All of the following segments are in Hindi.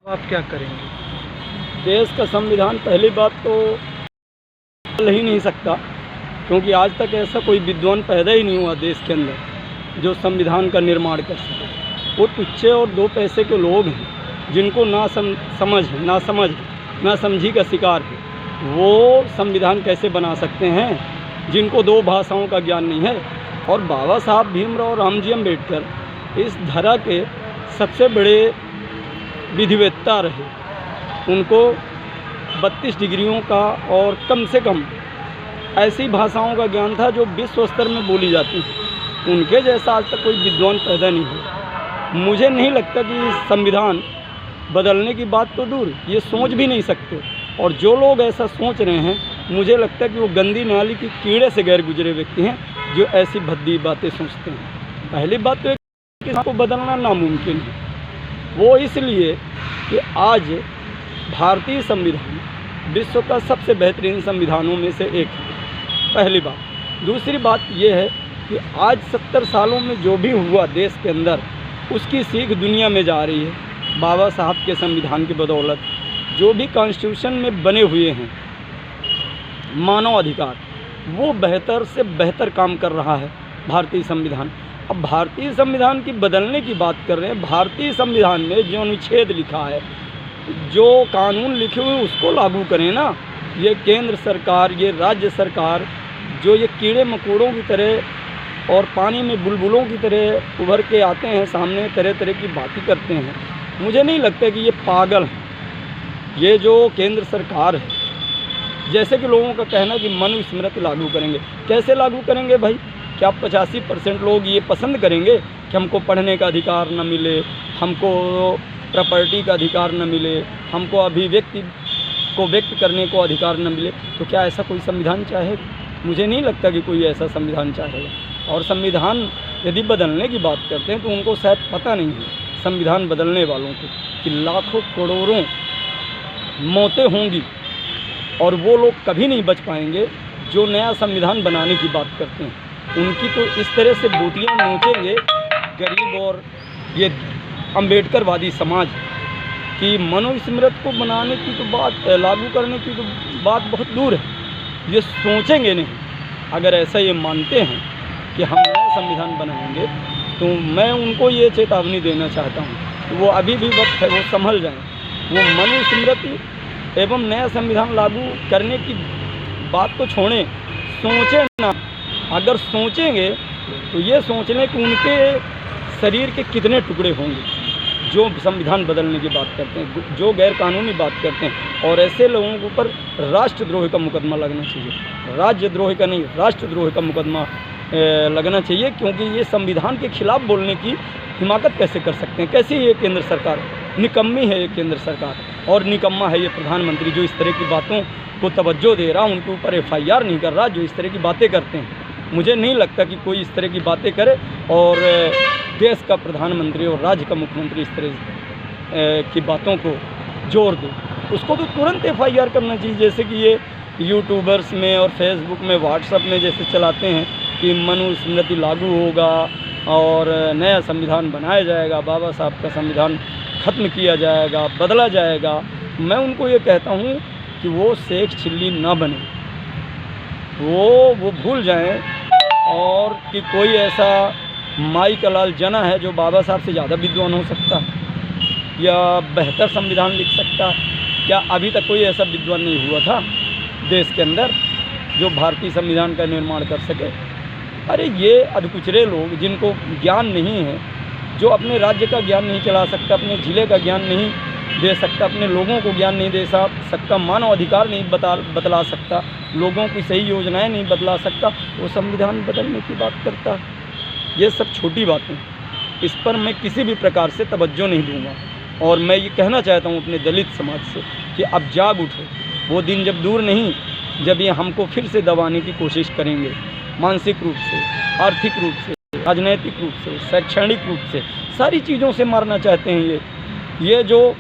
आप क्या करेंगे? देश का संविधान पहली बात तो बदल ही नहीं सकता, क्योंकि आज तक ऐसा कोई विद्वान पैदा ही नहीं हुआ देश के अंदर जो संविधान का निर्माण कर सके। वो तुच्छे और दो पैसे के लोग हैं जिनको ना समझ ना समझी का शिकार है। वो संविधान कैसे बना सकते हैं जिनको दो भाषाओं का ज्ञान नहीं है। और बाबा साहब भीमराव रामजी अम्बेडकर इस धरा के सबसे बड़े विधिवेत्ता रहे। उनको 32 डिग्रियों का और कम से कम ऐसी भाषाओं का ज्ञान था जो विश्व स्तर में बोली जाती हैं। उनके जैसा आज तक कोई विद्वान पैदा नहीं हुआ। मुझे नहीं लगता कि संविधान बदलने की बात तो दूर, ये सोच भी नहीं सकते। और जो लोग ऐसा सोच रहे हैं, मुझे लगता है कि वो गंदी नाली की कीड़े से गैर गुजरे व्यक्ति हैं जो ऐसी भद्दी बातें सोचते हैं। पहली बात तो कि इसको बदलना नामुमकिन है, वो इसलिए कि आज भारतीय संविधान विश्व का सबसे बेहतरीन संविधानों में से एक है, पहली बात। दूसरी बात यह है कि आज 70 सालों में जो भी हुआ देश के अंदर, उसकी सीख दुनिया में जा रही है। बाबा साहब के संविधान की बदौलत जो भी कॉन्स्टिट्यूशन में बने हुए हैं मानव अधिकार, वो बेहतर से बेहतर काम कर रहा है भारतीय संविधान। अब भारतीय संविधान की बदलने की बात कर रहे हैं। भारतीय संविधान में जो अनुच्छेद लिखा है, जो कानून लिखे हुए उसको लागू करें ना। ये केंद्र सरकार, ये राज्य सरकार जो ये कीड़े मकोड़ों की तरह और पानी में बुलबुलों की तरह उभर के आते हैं सामने, तरह तरह की बातें करते हैं, मुझे नहीं लगता कि ये पागल हैं। ये जो केंद्र सरकार है, जैसे कि लोगों का कहना कि मनुस्मृति लागू करेंगे, कैसे लागू करेंगे भाई? क्या 85% लोग ये पसंद करेंगे कि हमको पढ़ने का अधिकार न मिले, हमको प्रॉपर्टी का अधिकार न मिले, हमको अभिव्यक्ति को व्यक्त करने को अधिकार न मिले? तो क्या ऐसा कोई संविधान चाहेगा? मुझे नहीं लगता कि कोई ऐसा संविधान चाहेगा। और संविधान यदि बदलने की बात करते हैं तो उनको शायद पता नहीं है संविधान बदलने वालों को कि लाखों करोड़ों मौतें होंगी और वो लोग कभी नहीं बच पाएंगे जो नया संविधान बनाने की बात करते हैं। उनकी तो इस तरह से बोटियाँ नोचेंगे गरीब और ये अम्बेडकरवादी समाज कि मनुस्मृति को बनाने की तो बात, लागू करने की तो बात बहुत दूर है, ये सोचेंगे नहीं। अगर ऐसा ये मानते हैं कि हम नया संविधान बनाएंगे, तो मैं उनको ये चेतावनी देना चाहता हूँ कि वो अभी भी वक्त है, वो संभल जाएं। वो मनुस्मृति एवं नया संविधान लागू करने की बात को छोड़ें, सोचें ना। अगर सोचेंगे तो ये सोच लें कि उनके शरीर के कितने टुकड़े होंगे जो संविधान बदलने की बात करते हैं, जो गैर कानूनी बात करते हैं। और ऐसे लोगों के ऊपर राष्ट्रद्रोह का मुकदमा लगना चाहिए, राज्यद्रोह का नहीं, राष्ट्रद्रोह का मुकदमा लगना चाहिए। क्योंकि ये संविधान के खिलाफ बोलने की हिमाकत कैसे कर सकते हैं? कैसी ये केंद्र सरकार निकम्मी है, ये केंद्र सरकार, और निकम्मा है ये प्रधानमंत्री जो इस तरह की बातों को तवज्जो दे रहा, उनके ऊपर FIR नहीं कर रहा, जो इस तरह की बातें करते हैं। मुझे नहीं लगता कि कोई इस तरह की बातें करे और देश का प्रधानमंत्री और राज्य का मुख्यमंत्री इस तरह की बातों को जोर दे। उसको तो तुरंत FIR करना चाहिए, जैसे कि ये यूट्यूबर्स में और फेसबुक में, व्हाट्सएप में जैसे चलाते हैं कि मनुस्मृति लागू होगा और नया संविधान बनाया जाएगा, बाबा साहब का संविधान ख़त्म किया जाएगा, बदला जाएगा। मैं उनको ये कहता हूँ कि वो शेख चिल्ली ना बने, वो भूल जाएं, और कि कोई ऐसा माई का लाल जना है जो बाबा साहब से ज़्यादा विद्वान हो सकता है या बेहतर संविधान लिख सकता है। क्या अभी तक कोई ऐसा विद्वान नहीं हुआ था देश के अंदर जो भारतीय संविधान का निर्माण कर सके? अरे ये अधकुचरे लोग जिनको ज्ञान नहीं है, जो अपने राज्य का ज्ञान नहीं चला सकता, अपने ज़िले का ज्ञान नहीं दे सकता, अपने लोगों को ज्ञान नहीं दे सकता, मानव अधिकार नहीं बतला सकता, लोगों की सही योजनाएं नहीं बदला सकता, वो संविधान बदलने की बात करता है। ये सब छोटी बातें, इस पर मैं किसी भी प्रकार से तवज्जो नहीं दूंगा। और मैं ये कहना चाहता हूँ अपने दलित समाज से कि अब जाग उठो। वो दिन जब दूर नहीं जब ये हमको फिर से दबाने की कोशिश करेंगे, मानसिक रूप से, आर्थिक रूप से, राजनैतिक रूप से, शैक्षणिक रूप से, सारी चीज़ों से मारना चाहते हैं। ये जो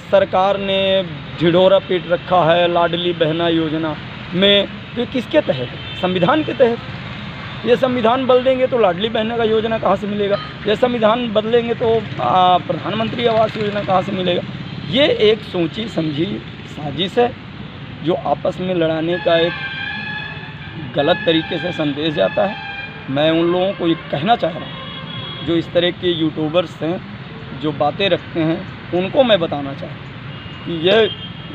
सरकार ने ढिढोरा पीट रखा है लाडली बहना योजना में, तो किसके तहत? संविधान के तहत। ये संविधान बदलेंगे तो लाडली बहन का योजना कहाँ से मिलेगा, ये संविधान बदलेंगे तो प्रधानमंत्री आवास योजना कहाँ से मिलेगा। ये एक सोची समझी साजिश है जो आपस में लड़ाने का एक गलत तरीके से संदेश जाता है। मैं उन लोगों को ये कहना चाह रहा हूँ जो इस तरह के यूट्यूबर्स हैं, जो बातें रखते हैं, उनको मैं बताना चाहता हूँ कि यह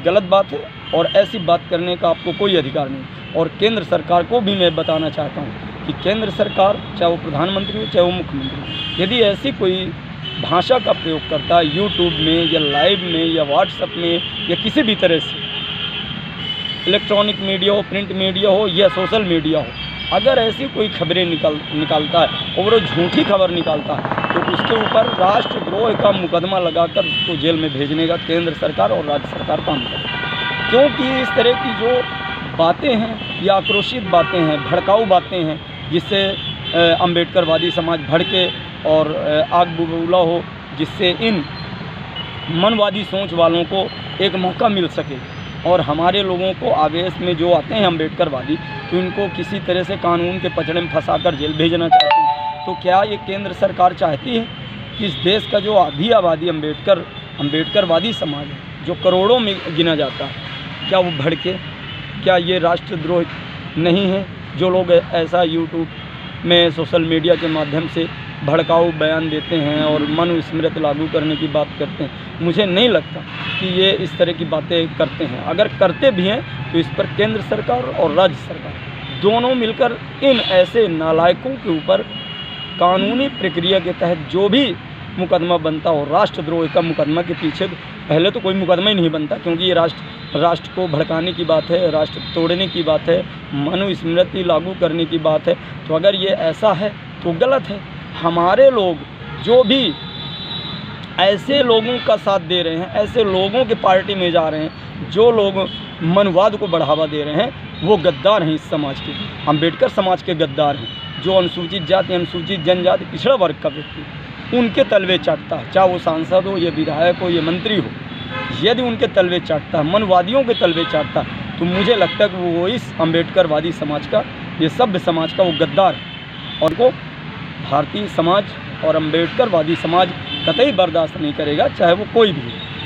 गलत बात है और ऐसी बात करने का आपको कोई अधिकार नहीं। और केंद्र सरकार को भी मैं बताना चाहता हूँ कि केंद्र सरकार, चाहे वो प्रधानमंत्री हो चाहे वो मुख्यमंत्री हो, यदि ऐसी कोई भाषा का प्रयोग करता है यूट्यूब में या लाइव में या व्हाट्सएप में या किसी भी तरह से, इलेक्ट्रॉनिक मीडिया हो, प्रिंट मीडिया हो या सोशल मीडिया हो, अगर ऐसी कोई खबरें निकालता है और वो झूठी खबर निकालता है तो उसके ऊपर राष्ट्रद्रोह का मुकदमा लगाकर उसको जेल में भेजने का केंद्र सरकार और राज्य सरकार काम करे। क्योंकि इस तरह की जो बातें हैं या आक्रोशित बातें हैं, भड़काऊ बातें हैं, जिससे अम्बेडकरवादी समाज भड़के और आग बबूला हो, जिससे इन मनवादी सोच वालों को एक मौका मिल सके और हमारे लोगों को आवेश में जो आते हैं अम्बेडकरवादी, तो इनको किसी तरह से कानून के पचड़े में फंसाकर जेल भेजना चाहते हैं। तो क्या ये केंद्र सरकार चाहती है कि इस देश का जो आधी आबादी अम्बेडकरवादी समाज है, जो करोड़ों में गिना जाता है, क्या वो भड़के? क्या ये राष्ट्रद्रोह नहीं है जो लोग ऐसा यूट्यूब में सोशल मीडिया के माध्यम से भड़काऊ बयान देते हैं और मनुस्मृति लागू करने की बात करते हैं? मुझे नहीं लगता कि ये इस तरह की बातें करते हैं। अगर करते भी हैं तो इस पर केंद्र सरकार और राज्य सरकार दोनों मिलकर इन ऐसे नालायकों के ऊपर कानूनी प्रक्रिया के तहत जो भी मुकदमा बनता हो, राष्ट्रद्रोह का मुकदमा के पीछे पहले तो कोई मुकदमा ही नहीं बनता, क्योंकि ये राष्ट्र को भड़काने की बात है, राष्ट्र तोड़ने की बात है, मनुस्मृति लागू करने की बात है। तो अगर ये ऐसा है तो गलत है। हमारे लोग जो भी ऐसे लोगों का साथ दे रहे हैं, ऐसे लोगों के पार्टी में जा रहे हैं, जो लोग मनवाद को बढ़ावा दे रहे हैं, वो गद्दार हैं इस समाज के, अम्बेडकर समाज के गद्दार हैं। जो अनुसूचित जाति, अनुसूचित जनजाति, पिछड़ा वर्ग का व्यक्ति उनके तलवे चाटता है, चाहे वो सांसद हो, ये विधायक हो, ये मंत्री हो, यदि उनके तलवे चाटता है, मनवादियों के तलवे चाटता है, तो मुझे लगता है कि वो इस अम्बेडकरवादी समाज का, ये सभ्य समाज का वो गद्दार है। और वो भारतीय समाज और अम्बेडकरवादी समाज कतई बर्दाश्त नहीं करेगा, चाहे वो कोई भी हो।